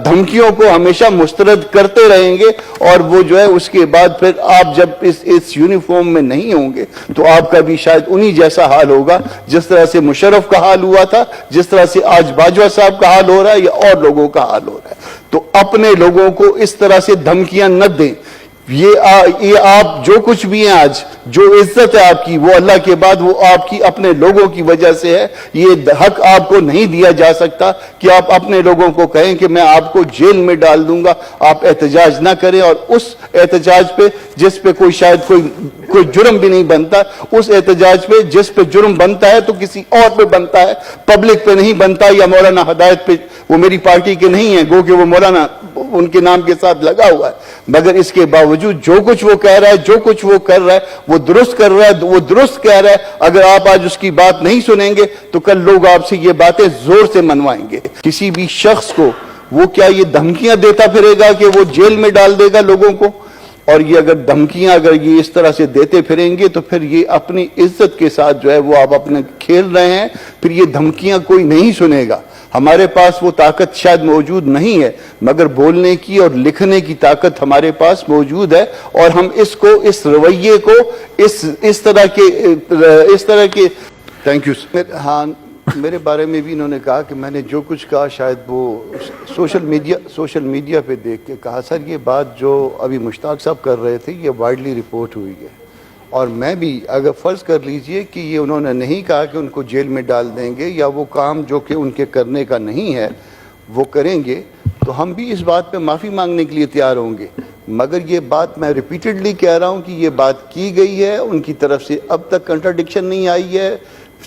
دھمکیوں کو ہمیشہ مسترد کرتے رہیں گے، اور وہ جو ہے اس کے بعد پھر آپ جب اس یونیفارم میں نہیں ہوں گے تو آپ کا بھی شاید انہی جیسا حال ہوگا جس طرح سے مشرف کا حال ہوا تھا، جس طرح سے آج باجوہ صاحب کا حال ہو رہا ہے یا اور لوگوں کا حال ہو رہا ہے۔ تو اپنے لوگوں کو اس طرح سے دھمکیاں نہ دیں۔ یہ آپ جو کچھ بھی ہیں آج، جو عزت ہے آپ کی، وہ اللہ کے بعد وہ آپ کی اپنے لوگوں کی وجہ سے ہے۔ یہ حق آپ کو نہیں دیا جا سکتا کہ آپ اپنے لوگوں کو کہیں کہ میں آپ کو جیل میں ڈال دوں گا۔ آپ احتجاج نہ کریں، اور اس احتجاج پہ جس پہ کوئی شاید کوئی جرم بھی نہیں بنتا، اس احتجاج پہ جس پہ جرم بنتا ہے تو کسی اور پہ بنتا ہے، پبلک پہ نہیں بنتا۔ یا مولانا ہدایت پہ، وہ میری پارٹی کے نہیں ہیں، گو کہ وہ مولانا ان کے نام کے ساتھ لگا ہوا ہے، مگر اس کے باوجود جو کچھ وہ کہہ رہا ہے، جو کچھ وہ کر رہا ہے، وہ درست کر رہا ہے، وہ درست کہہ رہا ہے۔ اگر آپ آج اس کی بات نہیں سنیں گے تو کل لوگ آپ سے یہ باتیں زور سے منوائیں گے۔ کسی بھی شخص کو وہ کیا یہ دھمکیاں دیتا پھرے گا کہ وہ جیل میں ڈال دے گا لوگوں کو؟ اور یہ اگر دھمکیاں اگر یہ اس طرح سے دیتے پھریں گے تو پھر یہ اپنی عزت کے ساتھ جو ہے وہ آپ اپنے کھیل رہے ہیں۔ پھر یہ دھمکیاں کوئی نہیں سنے گا۔ ہمارے پاس وہ طاقت شاید موجود نہیں ہے، مگر بولنے کی اور لکھنے کی طاقت ہمارے پاس موجود ہے، اور ہم اس کو، اس رویے کو، اس طرح کے تھینک یو۔ ہاں، میرے بارے میں بھی انہوں نے کہا کہ میں نے جو کچھ کہا شاید وہ سوشل میڈیا پہ دیکھ کے کہا۔ سر، یہ بات جو ابھی مشتاق صاحب کر رہے تھے یہ وائڈلی رپورٹ ہوئی ہے، اور میں بھی اگر فرض کر لیجئے کہ یہ انہوں نے نہیں کہا کہ ان کو جیل میں ڈال دیں گے، یا وہ کام جو کہ ان کے کرنے کا نہیں ہے وہ کریں گے، تو ہم بھی اس بات پہ معافی مانگنے کے لیے تیار ہوں گے۔ مگر یہ بات میں ریپیٹڈلی کہہ رہا ہوں کہ یہ بات کی گئی ہے، ان کی طرف سے اب تک کنٹراڈکشن نہیں آئی ہے۔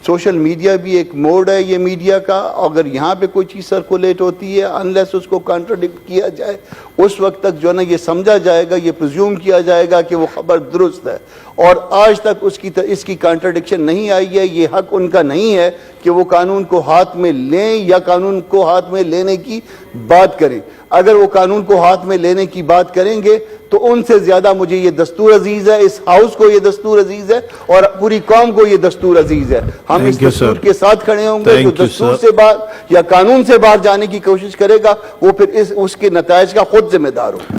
سوشل میڈیا بھی ایک موڈ ہے یہ میڈیا کا، اگر یہاں پہ کوئی چیز سرکولیٹ ہوتی ہے، انلیس اس کو کنٹراڈکٹ کیا جائے، اس وقت تک جو ہے نا یہ سمجھا جائے گا، یہ پرزیوم کیا جائے گا کہ وہ خبر درست ہے۔ اور آج تک اس کی کنٹراڈکشن نہیں آئی ہے۔ یہ حق ان کا نہیں ہے کہ وہ قانون کو ہاتھ میں لیں یا قانون کو ہاتھ میں لینے کی بات کریں۔ اگر وہ قانون کو ہاتھ میں لینے کی بات کریں گے تو ان سے زیادہ مجھے یہ دستور عزیز ہے، اس ہاؤس کو یہ دستور عزیز ہے، اور پوری قوم کو یہ دستور عزیز ہے۔ ہم اس دستور کے ساتھ کھڑے ہوں گے۔ جو دستور سے باہر یا قانون سے باہر جانے کی کوشش کرے گا وہ پھر اس کے نتائج کا خود ذمہ دار ہوگا۔